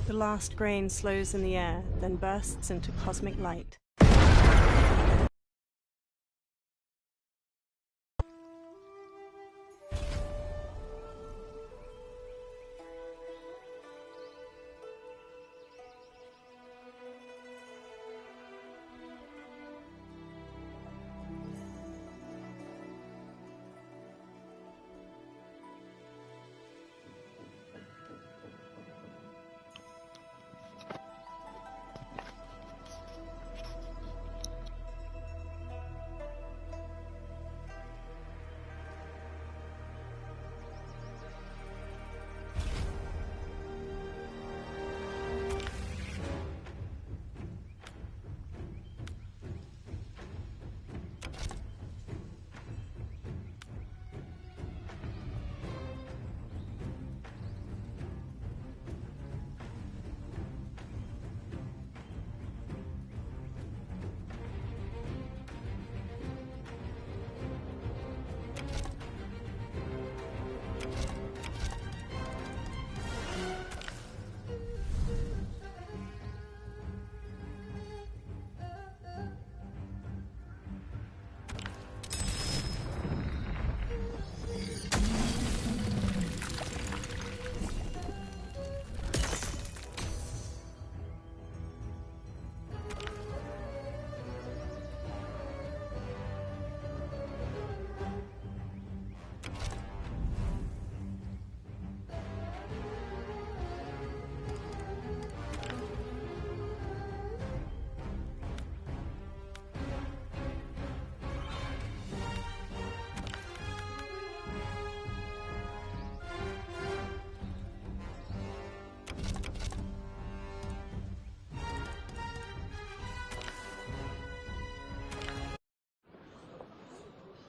The last grain slows in the air, then bursts into cosmic light.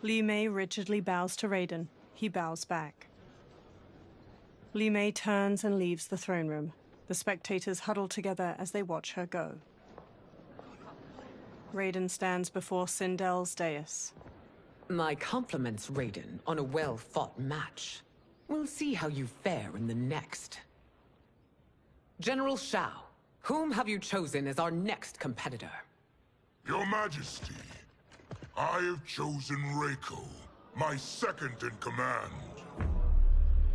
Li Mei rigidly bows to Raiden. He bows back. Li Mei turns and leaves the throne room. The spectators huddle together as they watch her go. Raiden stands before Sindel's dais. My compliments, Raiden, on a well-fought match. We'll see how you fare in the next. General Shao, whom have you chosen as our next competitor? Your Majesty, I have chosen Reiko, my second in command.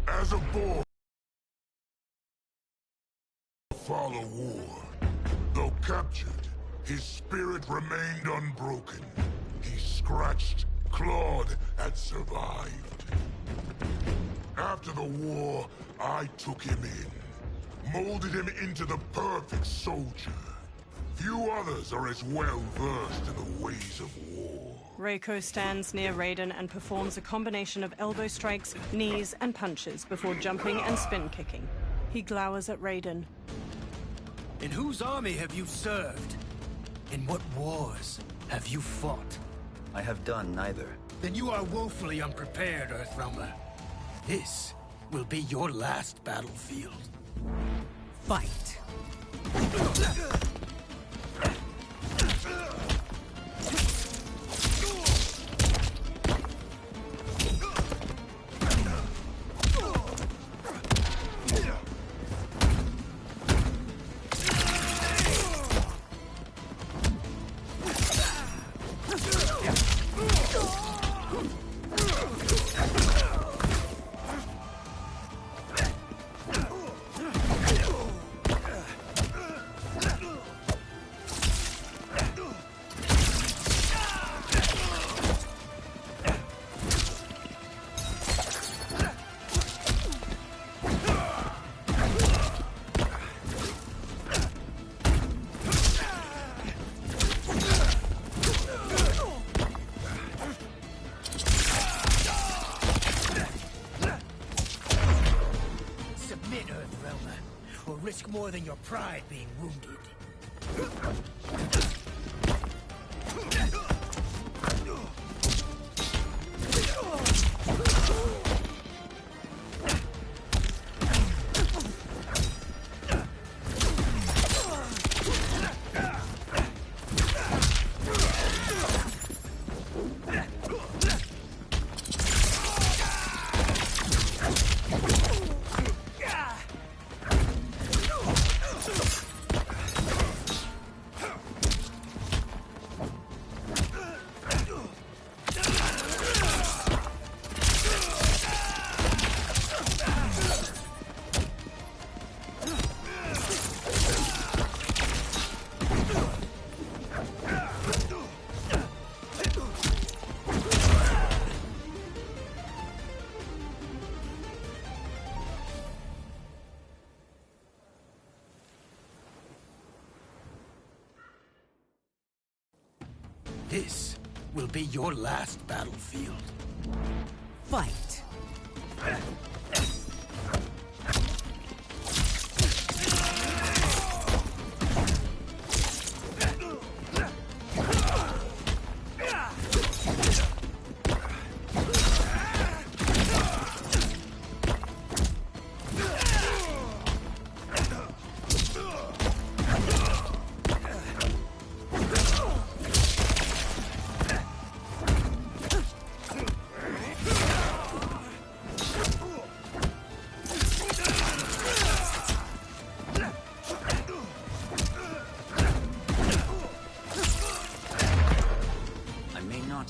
As a boy, follow war. Though captured, his spirit remained unbroken. He scratched, clawed, and survived. After the war, I took him in, molded him into the perfect soldier. Few others are as well versed in the ways of war. Reiko stands near Raiden and performs a combination of elbow strikes, knees, and punches before jumping and spin kicking. He glowers at Raiden. In whose army have you served? In what wars have you fought? I have done neither. Then you are woefully unprepared, Earthrealmer. This will be your last battlefield. Fight! Risk more than your pride being wounded. This will be your last battlefield. Fight!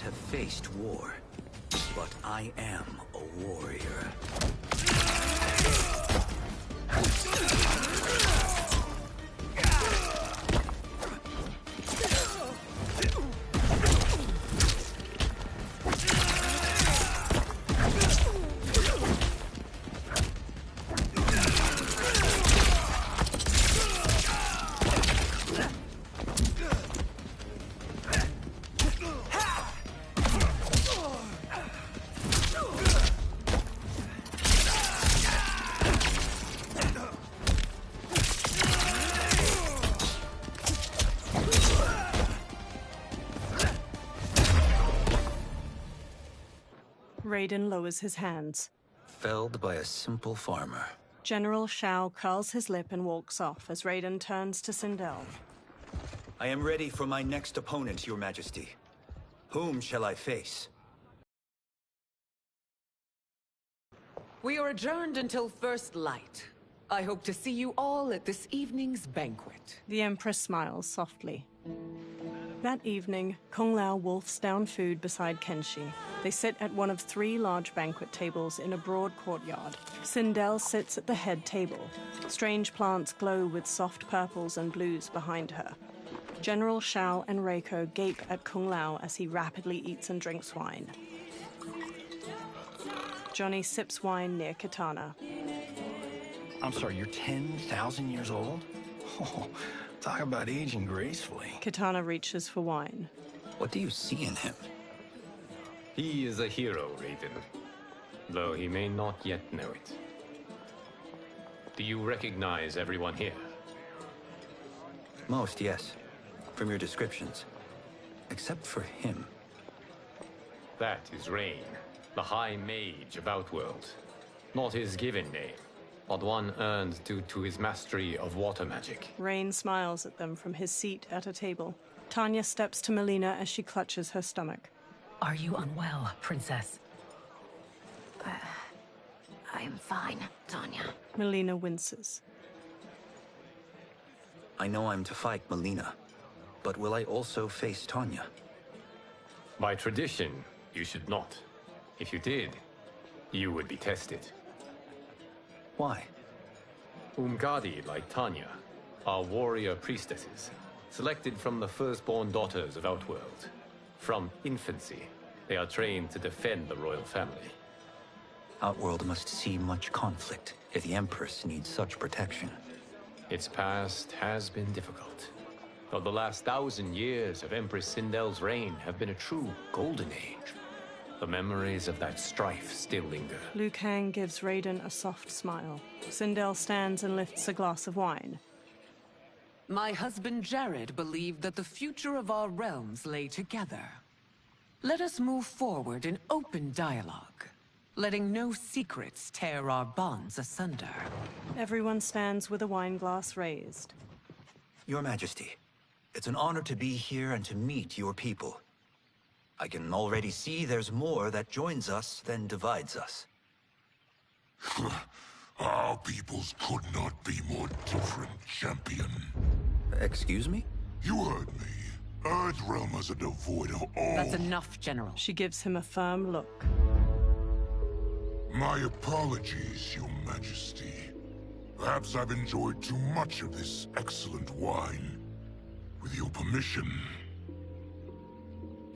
Have faced war, but I am a warrior. Raiden lowers his hands. Felled by a simple farmer. General Shao curls his lip and walks off as Raiden turns to Sindel. I am ready for my next opponent, Your Majesty. Whom shall I face? We are adjourned until first light. I hope to see you all at this evening's banquet. The Empress smiles softly. That evening, Kung Lao wolfs down food beside Kenshi. They sit at one of 3 large banquet tables in a broad courtyard. Sindel sits at the head table. Strange plants glow with soft purples and blues behind her. General Shao and Reiko gape at Kung Lao as he rapidly eats and drinks wine. Johnny sips wine near Katana. I'm sorry, you're 10,000 years old? Oh, talk about aging gracefully. Katana reaches for wine. What do you see in him? He is a hero, Raiden, though he may not yet know it. Do you recognize everyone here? Most, yes. From your descriptions. Except for him. That is Rain, the High Mage of Outworld. Not his given name, but one earned due to his mastery of water magic. Rain smiles at them from his seat at a table. Tanya steps to Melina as she clutches her stomach. Are you unwell, Princess? I am fine, Tanya. Melina winces. I know I'm to fight Melina, but will I also face Tanya? By tradition, you should not. If you did, you would be tested. Why? Umgadi, like Tanya, are warrior priestesses, selected from the firstborn daughters of Outworld. From infancy, they are trained to defend the royal family. Outworld must see much conflict if the Empress needs such protection. Its past has been difficult, though the last 1,000 years of Empress Sindel's reign have been a true golden age. The memories of that strife still linger. Liu Kang gives Raiden a soft smile. Sindel stands and lifts a glass of wine. My husband Jared believed that the future of our realms lay together. Let us move forward in open dialogue, letting no secrets tear our bonds asunder. Everyone stands with a wine glass raised. Your Majesty, it's an honor to be here and to meet your people. I can already see there's more that joins us than divides us. Our peoples could not be more different, champion. Excuse me? You heard me. Earthrealmers are devoid of all... That's enough, General. She gives him a firm look. My apologies, Your Majesty. Perhaps I've enjoyed too much of this excellent wine. With your permission...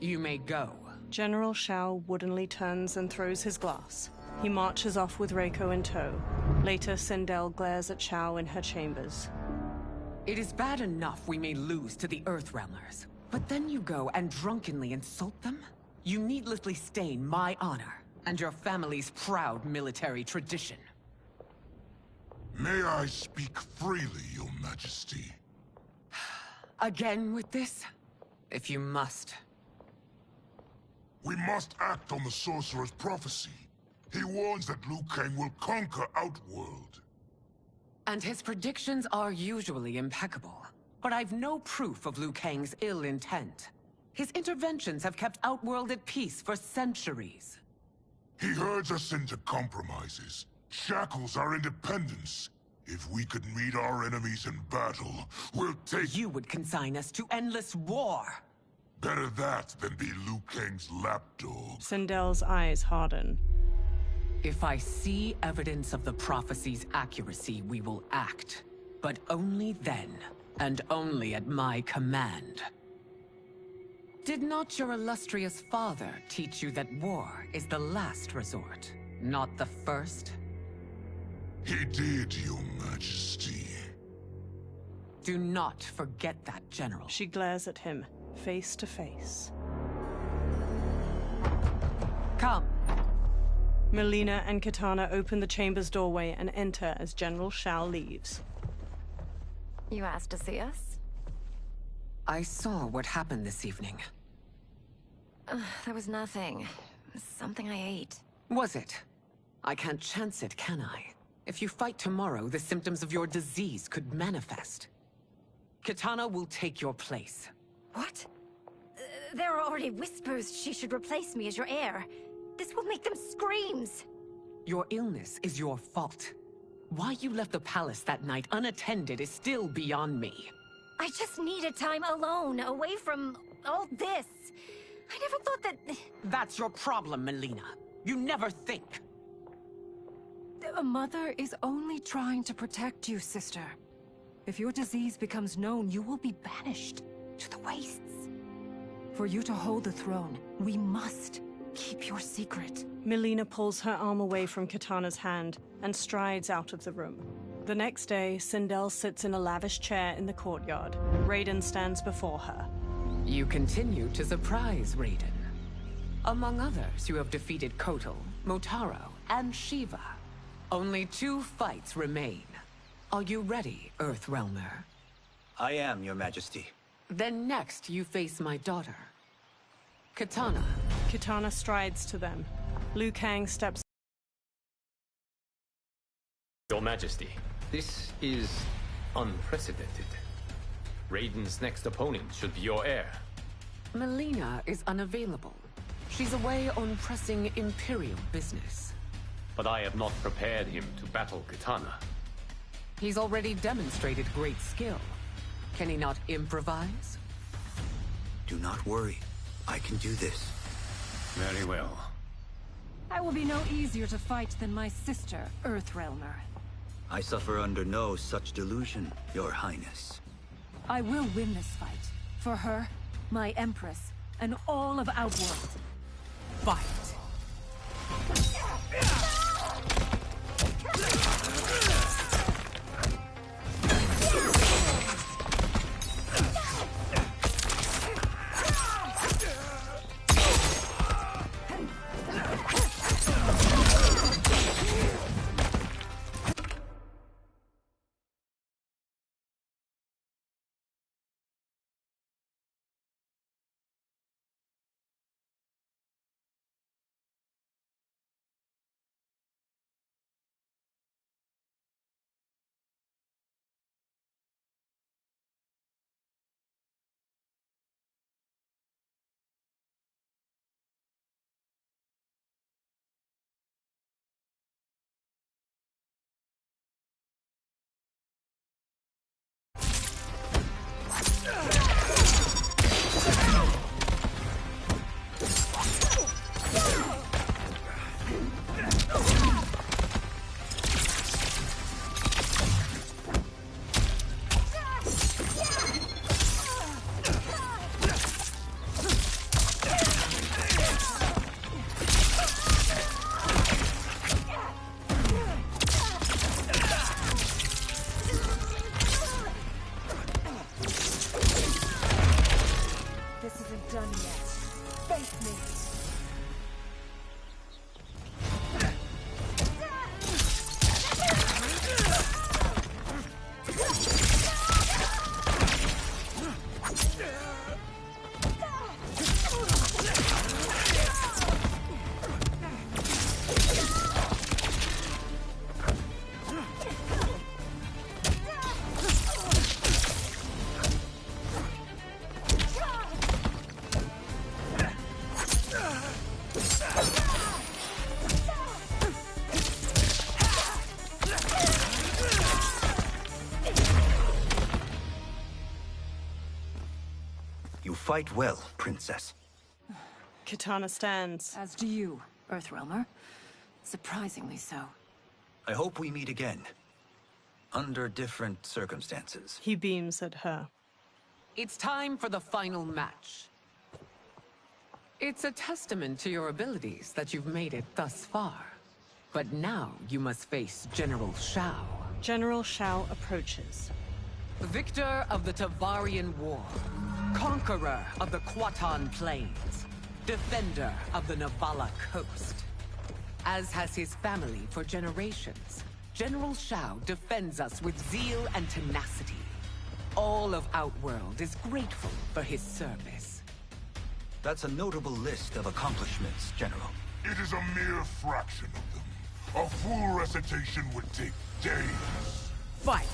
You may go. General Shao woodenly turns and throws his glass. He marches off with Reiko in tow. Later, Sindel glares at Shao in her chambers. It is bad enough we may lose to the Earthrealmers, But then you go and drunkenly insult them? You needlessly stain my honor and your family's proud military tradition. May I speak freely, Your Majesty? Again with this? If you must. We must act on the Sorcerer's prophecy. He warns that Liu Kang will conquer Outworld. And his predictions are usually impeccable. But I've no proof of Liu Kang's ill intent. His interventions have kept Outworld at peace for centuries. He herds us into compromises, shackles our independence. If we could meet our enemies in battle, we'll take— You would consign us to endless war! Better that than be Liu Kang's lapdog. Sindel's eyes harden. If I see evidence of the prophecy's accuracy, we will act. But only then, and only at my command. Did not your illustrious father teach you that war is the last resort, not the first? He did, Your Majesty. Do not forget that, General. She glares at him, face to face. Come. Melina and Kitana open the chamber's doorway and enter as General Shao leaves. You asked to see us? I saw what happened this evening. There was nothing. Something I ate. Was it? I can't chance it, can I? If you fight tomorrow, the symptoms of your disease could manifest. Kitana will take your place. What? There are already whispers she should replace me as your heir. This will make them screams! Your illness is your fault. Why you left the palace that night unattended is still beyond me. I just needed time alone, away from all this. I never thought that... That's your problem, Melina. You never think. A mother is only trying to protect you, sister. If your disease becomes known, you will be banished to the wastes. For you to hold the throne, we must keep your secret. Melina pulls her arm away from Kitana's hand and strides out of the room. The next day, Sindel sits in a lavish chair in the courtyard. Raiden stands before her. You continue to surprise Raiden. Among others, you have defeated Kotal, Motaro, and Shiva. Only 2 fights remain. Are you ready, Earthrealmer? I am, Your Majesty. Then next, you face my daughter, Kitana. Kitana strides to them. Liu Kang steps. Your Majesty, this is unprecedented. Raiden's next opponent should be your heir. Melina is unavailable. She's away on pressing Imperial business. But I have not prepared him to battle Kitana. He's already demonstrated great skill. Can he not improvise? Do not worry. I can do this. Very well. I will be no easier to fight than my sister, Earthrealmer. I suffer under no such delusion, Your Highness. I will win this fight. For her, my Empress, and all of Outworld. Fight! fight well, Princess. Kitana stands. As do you, Earthrealmer. Surprisingly so. I hope we meet again. Under different circumstances. He beams at her. It's time for the final match. It's a testament to your abilities that you've made it thus far. But now you must face General Shao. General Shao approaches. Victor of the Tavarian War. Conqueror of the Quatan Plains. Defender of the Navala Coast. As has his family for generations, General Shao defends us with zeal and tenacity. All of Outworld is grateful for his service. That's a notable list of accomplishments, General. It is a mere fraction of them. A full recitation would take days. Fight!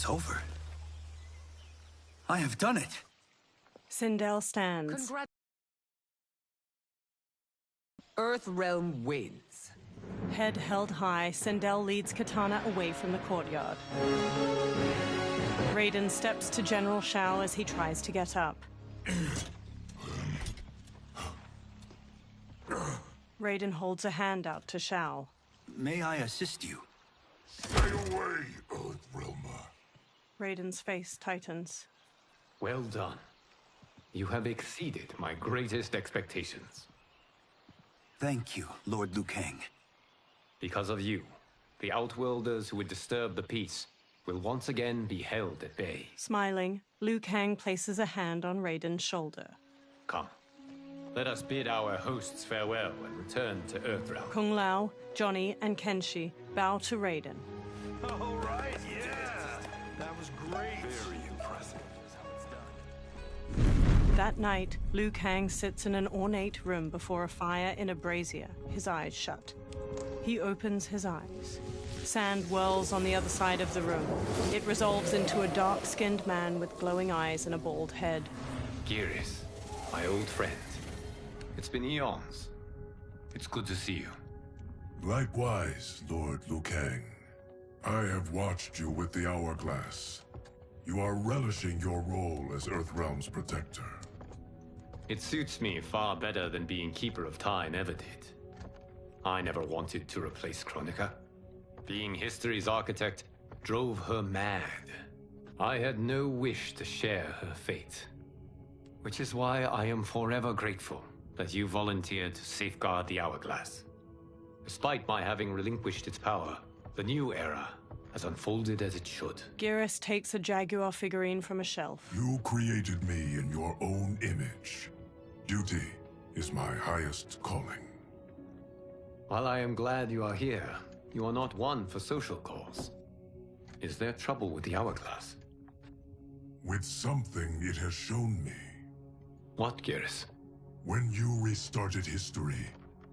Over. I have done it. Sindel stands. Earthrealm wins. Head held high, Sindel leads Kitana away from the courtyard. Raiden steps to General Shao as he tries to get up. Raiden holds a hand out to Shao. May I assist you? Stay away, Earthrealmer. Raiden's face tightens. Well done. You have exceeded my greatest expectations. Thank you, Lord Liu Kang. Because of you, the Outworlders who would disturb the peace will once again be held at bay. Smiling, Liu Kang places a hand on Raiden's shoulder. Come. Let us bid our hosts farewell and return to Earthrealm. Kung Lao, Johnny, and Kenshi bow to Raiden. All right, yeah. That was great. Very impressive. That night, Liu Kang sits in an ornate room before a fire in a brazier, his eyes shut. He opens his eyes. Sand whirls on the other side of the room. It resolves into a dark-skinned man with glowing eyes and a bald head. Geras, my old friend. It's been eons. It's good to see you. Likewise, Lord Liu Kang. I have watched you with the Hourglass. You are relishing your role as Earthrealm's protector. It suits me far better than being Keeper of Time ever did. I never wanted to replace Chronica. Being history's architect drove her mad. I had no wish to share her fate. Which is why I am forever grateful that you volunteered to safeguard the Hourglass. Despite my having relinquished its power, the new era has unfolded as it should. Geras takes a Jaguar figurine from a shelf. You created me in your own image. Duty is my highest calling. While I am glad you are here, you are not one for social calls. Is there trouble with the Hourglass? With something it has shown me. What, Geras? When you restarted history,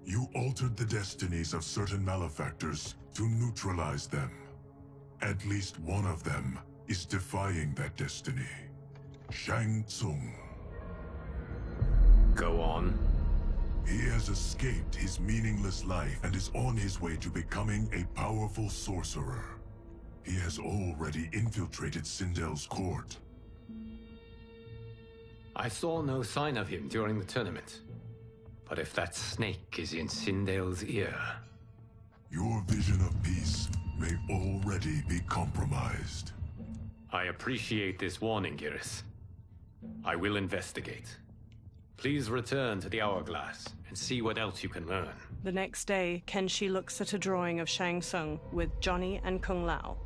you altered the destinies of certain malefactors to neutralize them. At least one of them is defying that destiny. Shang Tsung. Go on. He has escaped his meaningless life and is on his way to becoming a powerful sorcerer. He has already infiltrated Sindel's court. I saw no sign of him during the tournament. But if that snake is in Sindel's ear... Your vision of peace may already be compromised. I appreciate this warning, Geras. I will investigate. Please return to the Hourglass and see what else you can learn. The next day, Kenshi looks at a drawing of Shang Tsung with Johnny and Kung Lao.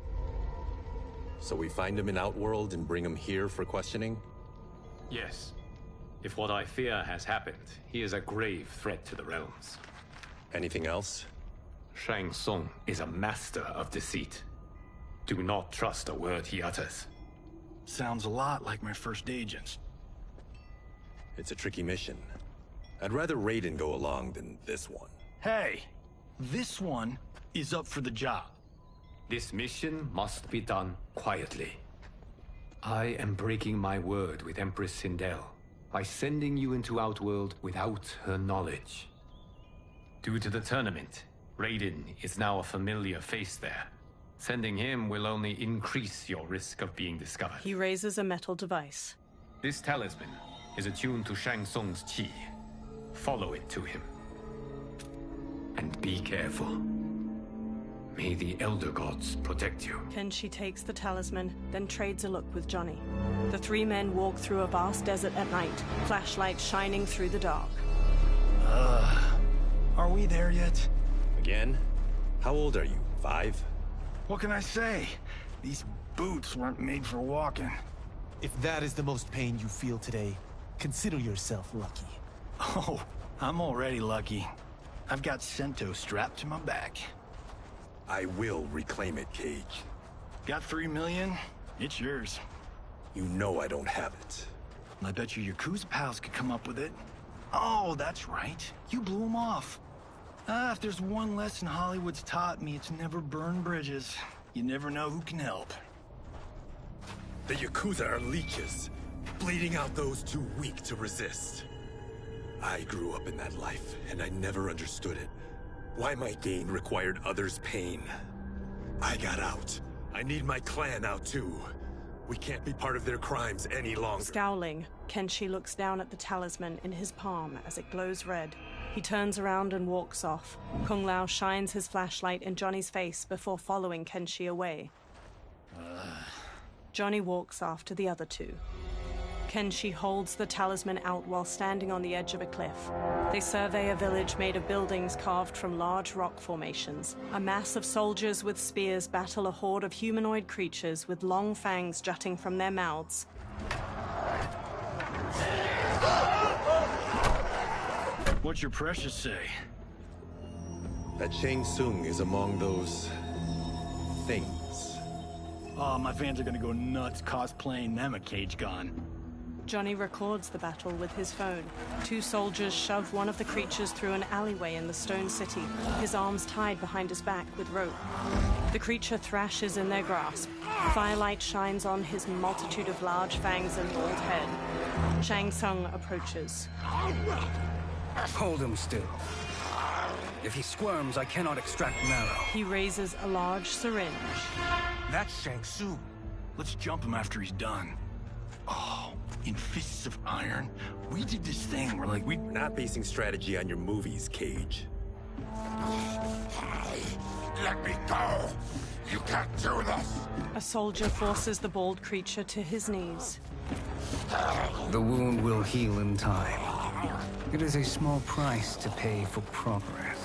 So we find him in Outworld and bring him here for questioning? Yes. If what I fear has happened, he is a grave threat to the realms. Anything else? Shang Tsung is a master of deceit. Do not trust a word he utters. Sounds a lot like my first agents. It's a tricky mission. I'd rather Raiden go along than this one. Hey! This one is up for the job. This mission must be done quietly. I am breaking my word with Empress Sindel by sending you into Outworld without her knowledge. Due to the tournament, Raiden is now a familiar face there. Sending him will only increase your risk of being discovered. He raises a metal device. This talisman is attuned to Shang Tsung's chi. Follow it to him. And be careful. May the Elder Gods protect you. Kenshi takes the talisman, then trades a look with Johnny. The three men walk through a vast desert at night, flashlights shining through the dark. Are we there yet? Again? How old are you? 5? What can I say? These boots weren't made for walking. If that is the most pain you feel today, consider yourself lucky. Oh, I'm already lucky. I've got Sento strapped to my back. I will reclaim it, Cage. Got 3 million? It's yours. You know I don't have it. I bet your Yakuza pals could come up with it. Oh, that's right. You blew them off. If there's one lesson Hollywood's taught me, it's never burn bridges. You never know who can help. The Yakuza are leeches, bleeding out those too weak to resist. I grew up in that life, and I never understood it. Why my gain required others' pain. I got out. I need my clan out too. We can't be part of their crimes any longer. Scowling, Kenshi looks down at the talisman in his palm as it glows red. He turns around and walks off. Kung Lao shines his flashlight in Johnny's face before following Kenshi away. Johnny walks after the other two. Kenshi holds the talisman out while standing on the edge of a cliff. They survey a village made of buildings carved from large rock formations. A mass of soldiers with spears battle a horde of humanoid creatures with long fangs jutting from their mouths. What's your precious say? That Shang Tsung is among those... things. Oh, my fans are gonna go nuts cosplaying them a cage gun. Johnny records the battle with his phone. Two soldiers shove one of the creatures through an alleyway in the stone city, his arms tied behind his back with rope. The creature thrashes in their grasp. Firelight shines on his multitude of large fangs and bald head. Shang Tsung approaches. Hold him still. If he squirms, I cannot extract marrow. He raises a large syringe. That's Shang Tsung. Let's jump him after he's done. Oh, in Fists of Iron, we did this thing where, like, We're not basing strategy on your movies, Cage. Let me go! You can't do this! A soldier forces the bald creature to his knees. The wound will heal in time. It is a small price to pay for progress.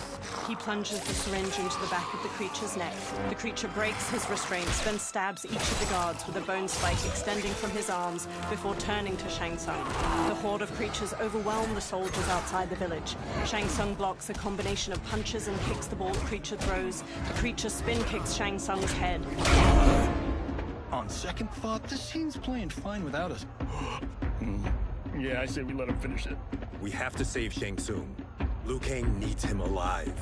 He plunges the syringe into the back of the creature's neck. The creature breaks his restraints, then stabs each of the guards with a bone spike extending from his arms before turning to Shang Tsung. The horde of creatures overwhelm the soldiers outside the village. Shang Tsung blocks a combination of punches and kicks the bald creature throws. The creature spin kicks Shang Tsung's head. On second thought, this scene's playing fine without us. Yeah, I say we let him finish it. We have to save Shang Tsung. Liu Kang needs him alive.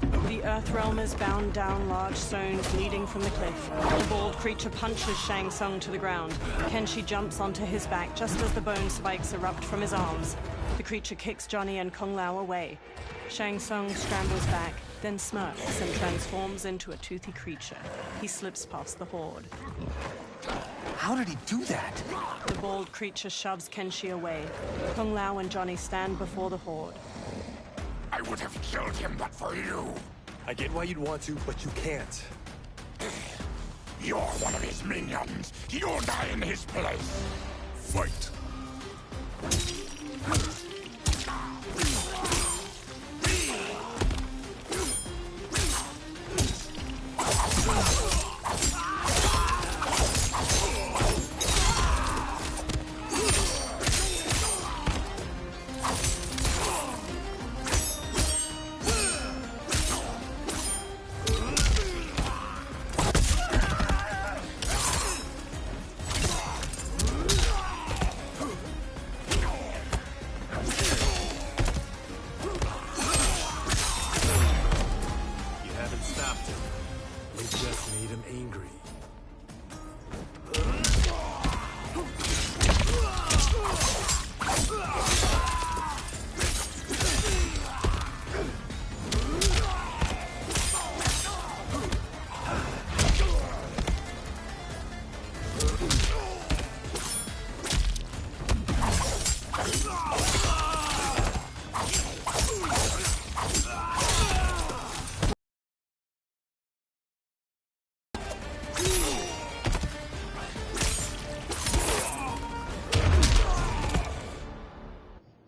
The Earthrealm is bound down large stones leading from the cliff. The bald creature punches Shang Tsung to the ground. Kenshi jumps onto his back just as the bone spikes erupt from his arms. The creature kicks Johnny and Kung Lao away. Shang Tsung scrambles back, then smirks and transforms into a toothy creature. He slips past the horde. How did he do that? The bald creature shoves Kenshi away. Kung Lao and Johnny stand before the horde. I would have killed him but for you. I get why you'd want to, but you can't. You're one of his minions. You'll die in his place. Fight.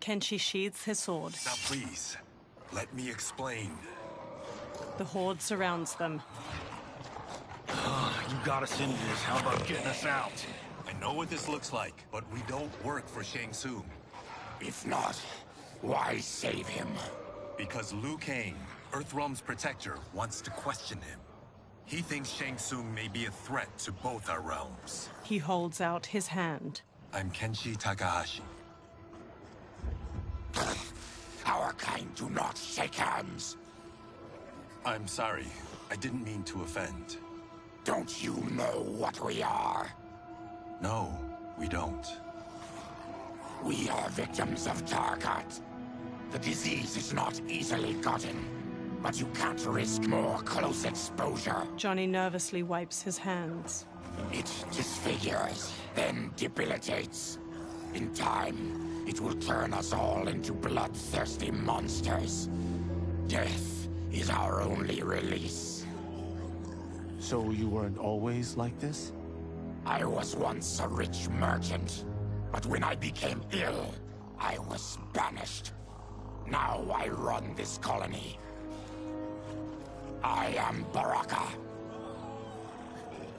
Kenshi sheathes his sword. Now please, let me explain. The horde surrounds them. You got us into this. How about getting us out? I know what this looks like, but we don't work for Shang Tsung. If not, why save him? Because Liu Kang, Earthrealm's protector, wants to question him. He thinks Shang Tsung may be a threat to both our realms. He holds out his hand. I'm Kenshi Takahashi. Our kind do not shake hands. I'm sorry. I didn't mean to offend. Don't you know what we are? No, we don't. We are victims of Tarkat. The disease is not easily gotten, but you can't risk more close exposure. Johnny nervously wipes his hands. It disfigures, then debilitates. In time, it will turn us all into bloodthirsty monsters. Death is our only release. So you weren't always like this? I was once a rich merchant, but when I became ill, I was banished. Now I run this colony. I am Baraka.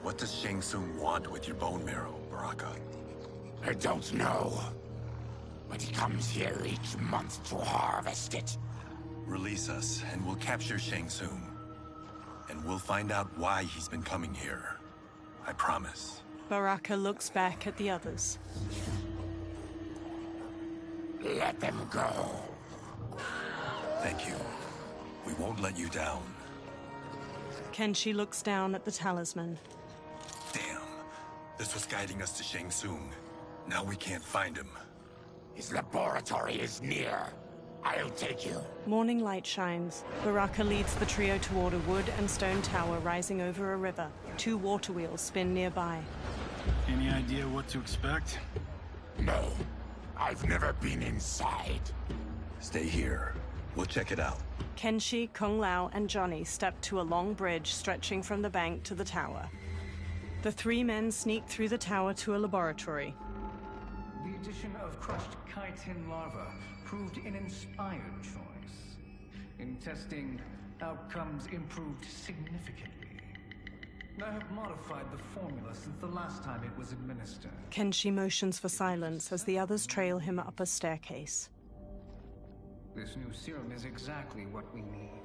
What does Shang Tsung want with your bone marrow, Baraka? I don't know. But he comes here each month to harvest it. Release us, and we'll capture Shang Tsung. And we'll find out why he's been coming here. I promise. Baraka looks back at the others. Let them go. Thank you. We won't let you down. Kenshi looks down at the talisman. Damn. This was guiding us to Shang Tsung. Now we can't find him. His laboratory is near. I'll take you. Morning light shines. Baraka leads the trio toward a wood and stone tower rising over a river. 2 water wheels spin nearby. Any idea what to expect? No. I've never been inside. Stay here. We'll check it out. Kenshi, Kung Lao, and Johnny step to a long bridge stretching from the bank to the tower. The 3 men sneak through the tower to a laboratory. The addition of crushed chitin larva proved an inspired choice. In testing, outcomes improved significantly. I have modified the formula since the last time it was administered. Kenshi motions for silence as the others trail him up a staircase. This new serum is exactly what we need.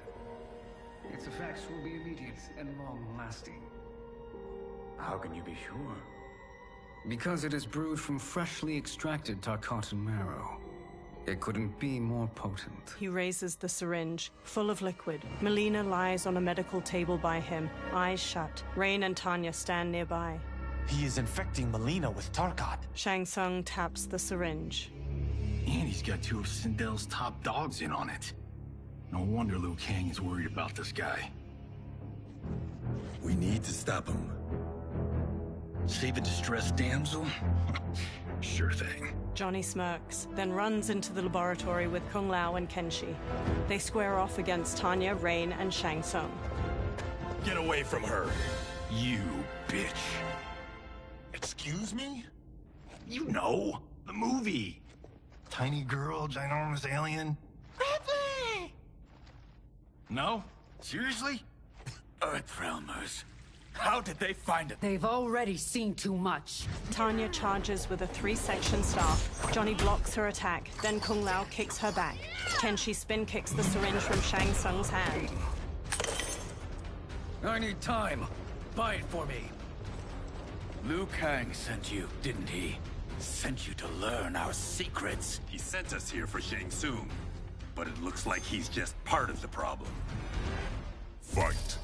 Its effects will be immediate and long-lasting. How can you be sure? Because it is brewed from freshly extracted Tarkatan marrow. It couldn't be more potent. He raises the syringe, full of liquid. Melina lies on a medical table by him, eyes shut. Rain and Tanya stand nearby. He is infecting Melina with Tarkat. Shang Tsung taps the syringe. And he's got 2 of Sindel's top dogs in on it. No wonder Liu Kang is worried about this guy. We need to stop him. Save a distressed damsel? Sure thing. Johnny smirks, then runs into the laboratory with Kung Lao and Kenshi. They square off against Tanya, Rain, and Shang Tsung. Get away from her! You bitch. Excuse me? You know, the movie. Tiny girl, ginormous alien. Ripley! No? Seriously? Earthrealmers. How did they find it? They've already seen too much. Tanya charges with a 3-section staff. Johnny blocks her attack, then Kung Lao kicks her back. Kenshi spin kicks the syringe from Shang Tsung's hand. I need time. Buy it for me. Liu Kang sent you, didn't he? Sent you to learn our secrets. He sent us here for Shang Tsung, but it looks like he's just part of the problem. Fight.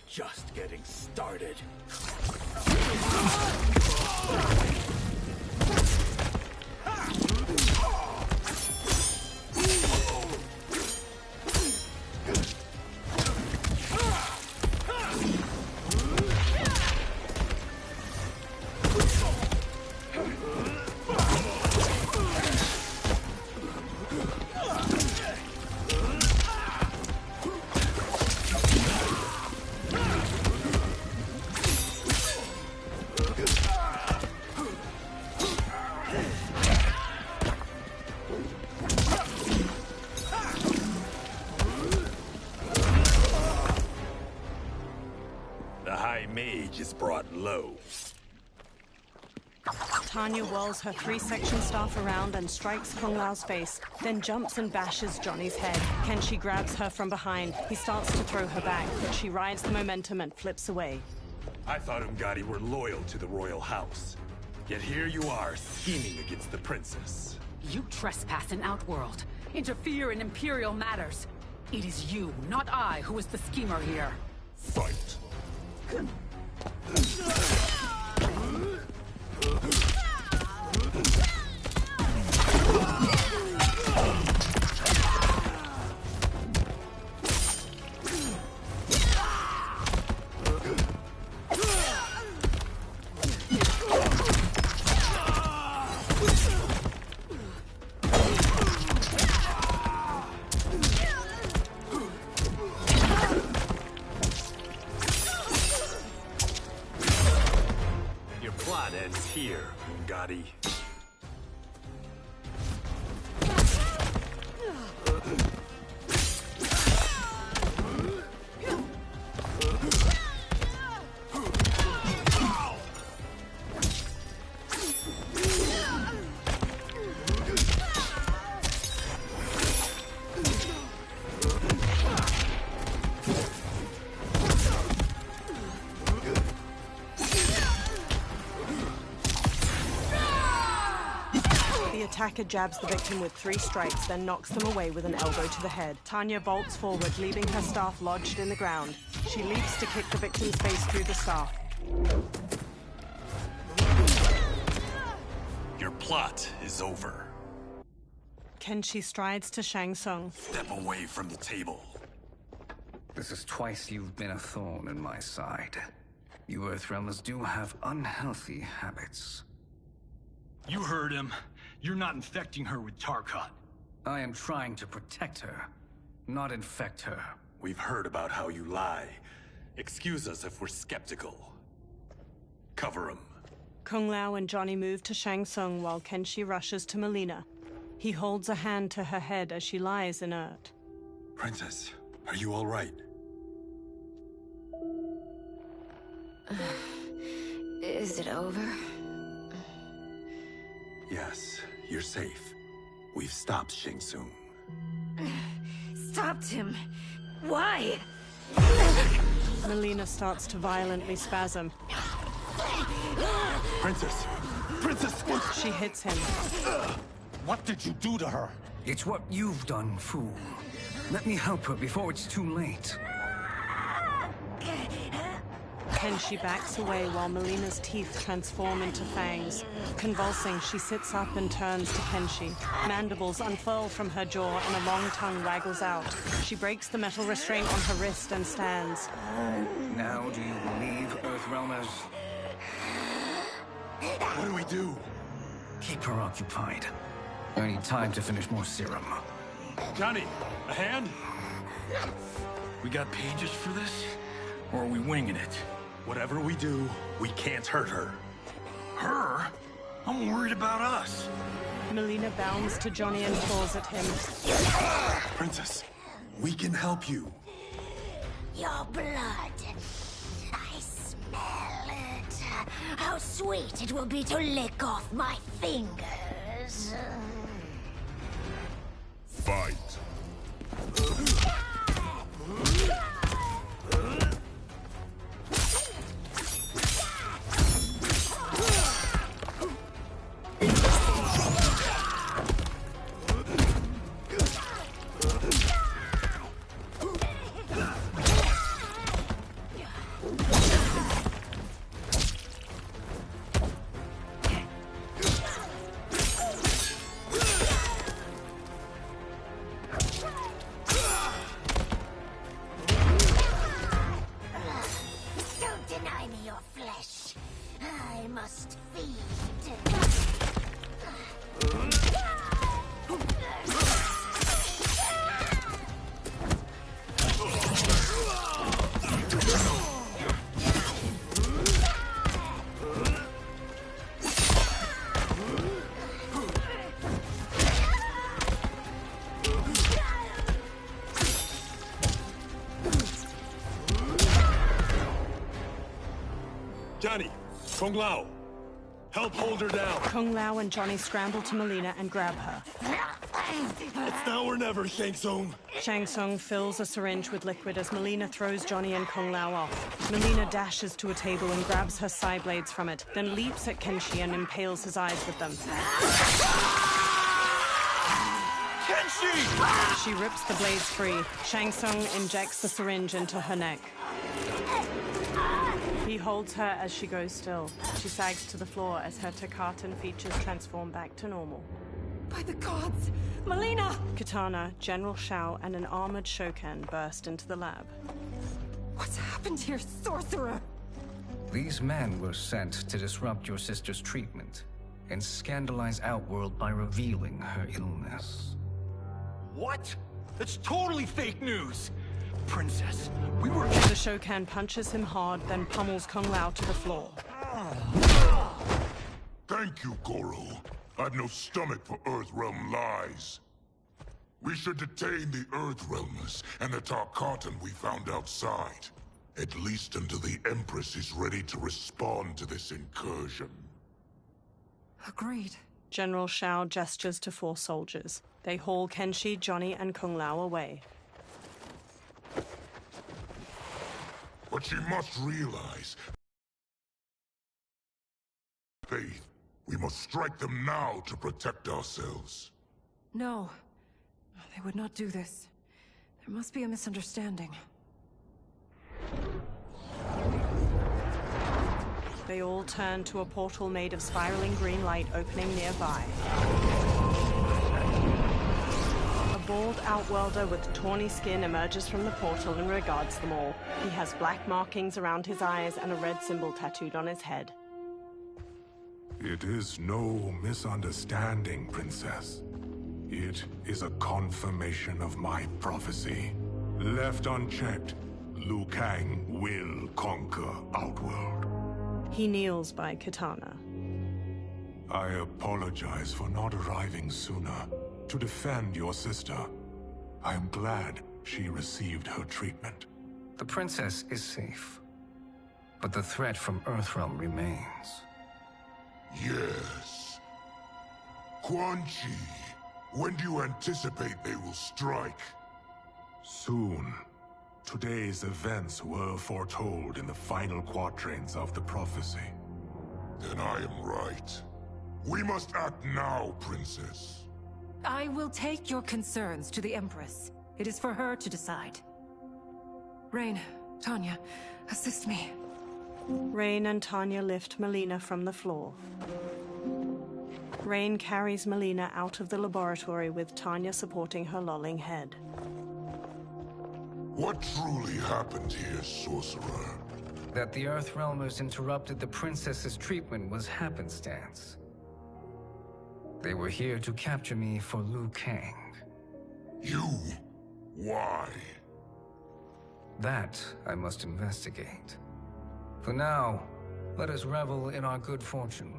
Just getting started. The High Mage is brought low. Tanya whirls her three-section staff around and strikes Kung Lao's face, then jumps and bashes Johnny's head. Kenshi grabs her from behind. He starts to throw her back, but she rides the momentum and flips away. I thought Umgadi were loyal to the royal house. Yet here you are, scheming against the princess. You trespass in Outworld, interfere in Imperial matters. It is you, not I, who is the schemer here. Fight. Here, Umgadi. Attacker jabs the victim with 3 strikes, then knocks them away with an elbow to the head. Tanya bolts forward, leaving her staff lodged in the ground. She leaps to kick the victim's face through the staff. Your plot is over. Kenshi strides to Shang Tsung. Step away from the table. This is twice you've been a thorn in my side. You Earthrealmers do have unhealthy habits. You heard him. You're not infecting her with Tarkat. I am trying to protect her, not infect her. We've heard about how you lie. Excuse us if we're skeptical. Cover him. Kung Lao and Johnny move to Shang Tsung while Kenshi rushes to Melina. He holds a hand to her head as she lies inert. Princess, are you all right? Is it over? Yes, you're safe. We've stopped Shang Tsung. Stopped him? Why? Melina starts to violently spasm. Princess! Princess! She hits him. What did you do to her? It's what you've done, fool. Let me help her before it's too late. Kenshi backs away while Melina's teeth transform into fangs. Convulsing, she sits up and turns to Kenshi. Mandibles unfurl from her jaw and a long tongue waggles out. She breaks the metal restraint on her wrist and stands. Now do you believe, Earthrealmers? What do we do? Keep her occupied. I need time to finish more serum. Johnny, a hand? We got pages for this? Or are we winging it? Whatever we do, we can't hurt her. Her? I'm worried about us. Melina bounds to Johnny and claws at him. Princess, we can help you. Your blood. I smell it. How sweet it will be to lick off my fingers. Fight. Johnny, Kung Lao, Help hold her down. Kung Lao and Johnny scramble to Melina and grab her. It's now or never, Shang Tsung. Shang Tsung fills a syringe with liquid as Melina throws Johnny and Kung Lao off. Melina dashes to a table and grabs her sai blades from it, then leaps at Kenshi and impales his eyes with them. Kenshi! She rips the blades free. Shang Tsung injects the syringe into her neck. He holds her as she goes still. She sags to the floor as her Takatan features transform back to normal. By the gods! Melina! Kitana, General Shao, and an armored Shokan burst into the lab. What's happened here, sorcerer? These men were sent to disrupt your sister's treatment and scandalize Outworld by revealing her illness. What? That's totally fake news! Princess, we were... The Shokan punches him hard, then pummels Kung Lao to the floor. Thank you, Goro. I've no stomach for Earthrealm lies. We should detain the Earthrealmers and the Tarkatan we found outside. At least until the Empress is ready to respond to this incursion. Agreed. General Shao gestures to 4 soldiers. They haul Kenshi, Johnny, and Kung Lao away. But she must realize... Faith. We must strike them now to protect ourselves. No. They would not do this. There must be a misunderstanding. They all turn to a portal made of spiraling green light opening nearby. A bald Outworlder with tawny skin emerges from the portal and regards them all. He has black markings around his eyes and a red symbol tattooed on his head. It is no misunderstanding, Princess. It is a confirmation of my prophecy. Left unchecked, Liu Kang will conquer Outworld. He kneels by Kitana. I apologize for not arriving sooner to defend your sister. I am glad she received her treatment. The princess is safe, but the threat from Earthrealm remains. Yes. Quan Chi, when do you anticipate they will strike? Soon. Today's events were foretold in the final quatrains of the prophecy. Then I am right. We must act now, Princess. I will take your concerns to the Empress. It is for her to decide. Rain, Tanya, assist me. Rain and Tanya lift Melina from the floor. Rain carries Melina out of the laboratory with Tanya supporting her lolling head. What truly happened here, Sorcerer? That the Earthrealmers interrupted the princess's treatment was happenstance. They were here to capture me for Liu Kang. You? Why? That I must investigate. For now, let us revel in our good fortune.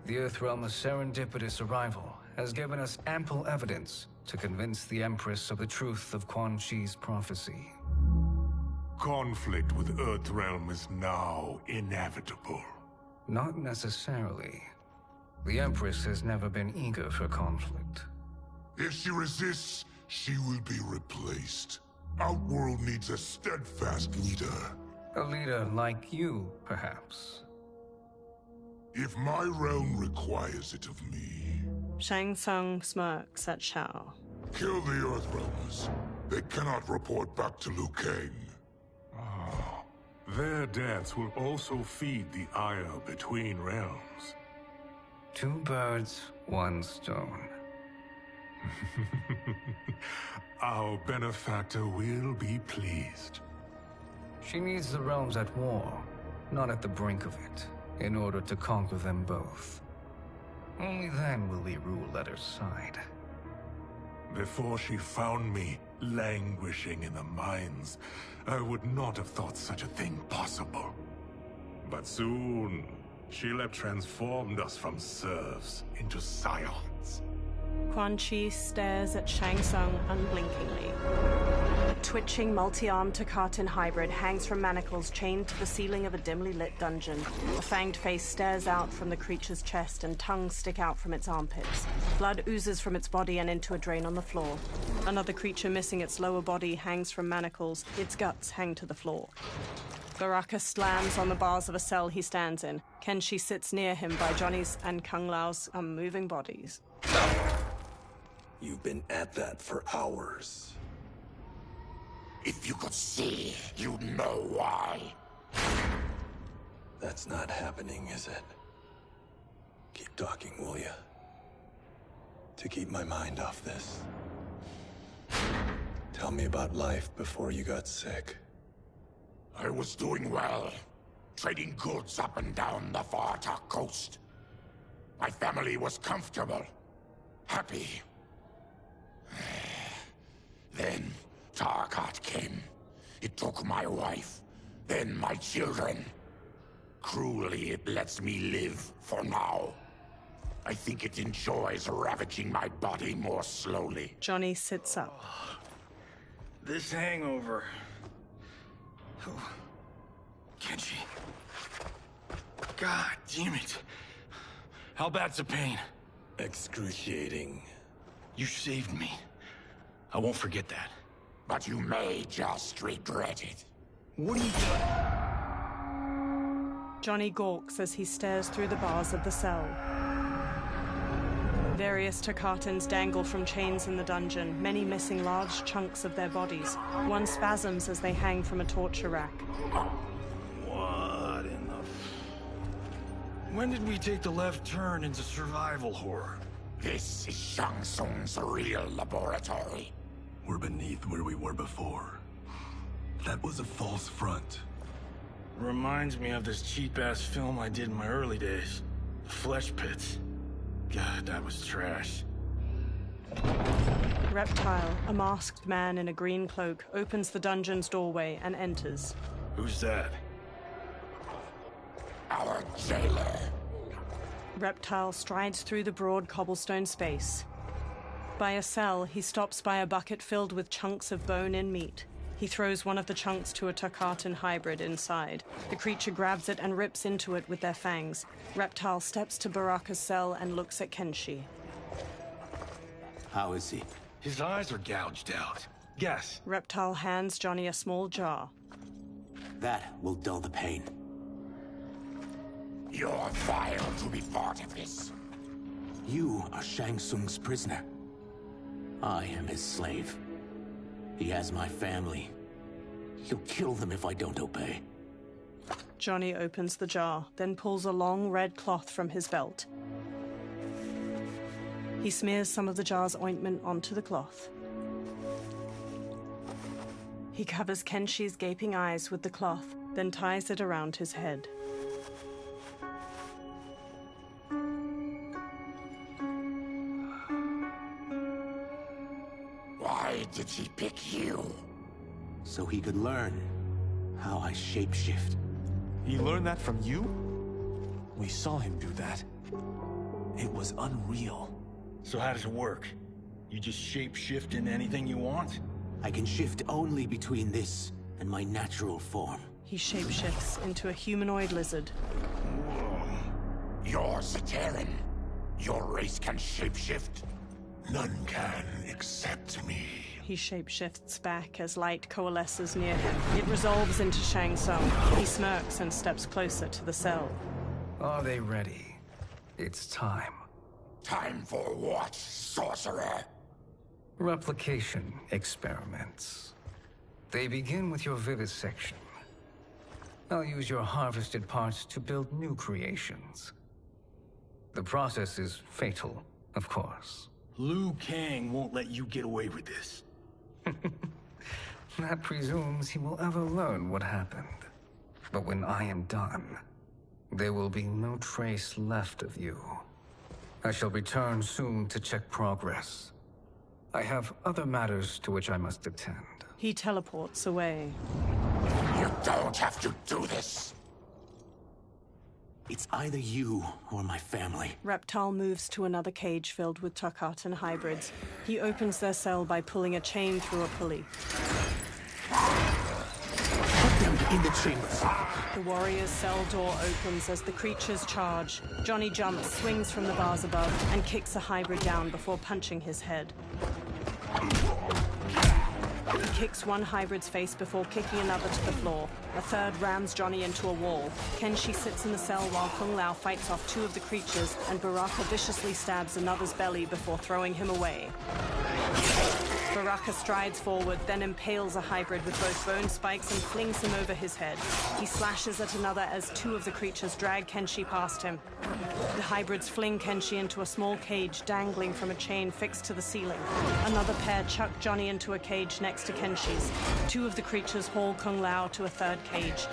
The Earthrealm's serendipitous arrival has given us ample evidence to convince the Empress of the truth of Quan Chi's prophecy. Conflict with Earthrealm is now inevitable. Not necessarily. The Empress has never been eager for conflict. If she resists, she will be replaced. Outworld needs a steadfast leader. A leader like you, perhaps. If my realm requires it of me... Shang Tsung smirks at Shao. Kill the Earthrealmers. They cannot report back to Liu Kang. Oh, their deaths will also feed the ire between realms. 2 birds, 1 stone. Our benefactor will be pleased. She needs the realms at war, not at the brink of it, in order to conquer them both. Only then will we rule at her side. Before she found me languishing in the mines, I would not have thought such a thing possible. But soon, she'll have transformed us from serfs into scions. Quan Chi stares at Shang Tsung unblinkingly. twitching, multi-armed Takatin hybrid hangs from manacles chained to the ceiling of a dimly lit dungeon. A fanged face stares out from the creature's chest and tongues stick out from its armpits. Blood oozes from its body and into a drain on the floor. Another creature missing its lower body hangs from manacles. Its guts hang to the floor. Baraka slams on the bars of a cell he stands in. Kenshi sits near him by Johnny's and Kung Lao's unmoving bodies. You've been at that for hours. If you could see, you'd know why. That's not happening, is it? Keep talking, will ya? To keep my mind off this. Tell me about life before you got sick. I was doing well, trading goods up and down the Varta coast. My family was comfortable, happy. Then Tarkat came. It took my wife, then my children. Cruelly, it lets me live for now. I think it enjoys ravaging my body more slowly. Johnny sits up. This hangover. Oh. Kenshi. God damn it. How bad's the pain? Excruciating. You saved me. I won't forget that. But you may just regret it. What are you doing? Johnny gawks as he stares through the bars of the cell. Various Takatans dangle from chains in the dungeon, many missing large chunks of their bodies. One spasms as they hang from a torture rack. What in the... When did we take the left turn into survival horror? This is Shang Tsung's real laboratory. We're beneath where we were before. That was a false front. Reminds me of this cheap-ass film I did in my early days. The Flesh Pits. God, that was trash. Reptile, a masked man in a green cloak, opens the dungeon's doorway and enters. Who's that? Our jailer. Reptile strides through the broad cobblestone space. By a cell, he stops by a bucket filled with chunks of bone and meat. He throws one of the chunks to a Takatan hybrid inside. The creature grabs it and rips into it with their fangs. Reptile steps to Baraka's cell and looks at Kenshi. How is he? His eyes are gouged out. Guess. Reptile hands Johnny a small jar. That will dull the pain. You're vile to be part of this. You are Shang Tsung's prisoner. I am his slave. He has my family. He'll kill them if I don't obey. Johnny opens the jar, then pulls a long red cloth from his belt. He smears some of the jar's ointment onto the cloth. He covers Kenshi's gaping eyes with the cloth, then ties it around his head. Why did he pick you? So he could learn how I shapeshift. He learned that from you? We saw him do that. It was unreal. So how does it work? You just shapeshift into anything you want? I can shift only between this and my natural form. He shapeshifts into a humanoid lizard. You're Zaterran. Your race can shapeshift. None can except me. He shapeshifts back as light coalesces near him. It resolves into Shang Tsung. He smirks and steps closer to the cell. Are they ready? It's time. Time for what, sorcerer? Replication experiments. They begin with your vivisection. I'll use your harvested parts to build new creations. The process is fatal, of course. Liu Kang won't let you get away with this. That presumes he will ever learn what happened. But when I am done, there will be no trace left of you. I shall return soon to check progress. I have other matters to which I must attend. He teleports away. You don't have to do this. It's either you or my family. Reptile moves to another cage filled with Takatan hybrids. He opens their cell by pulling a chain through a pulley. in the chambers. The warrior's cell door opens as the creatures charge. Johnny jumps, swings from the bars above, and kicks a hybrid down before punching his head. He kicks one hybrid's face before kicking another to the floor. A third rams Johnny into a wall. Kenshi sits in the cell while Kung Lao fights off two of the creatures, and Baraka viciously stabs another's belly before throwing him away. Baraka strides forward, then impales a hybrid with both bone spikes and flings him over his head. He slashes at another as two of the creatures drag Kenshi past him. The hybrids fling Kenshi into a small cage dangling from a chain fixed to the ceiling. Another pair chuck Johnny into a cage next to Kenshi's. Two of the creatures haul Kung Lao to a third cage.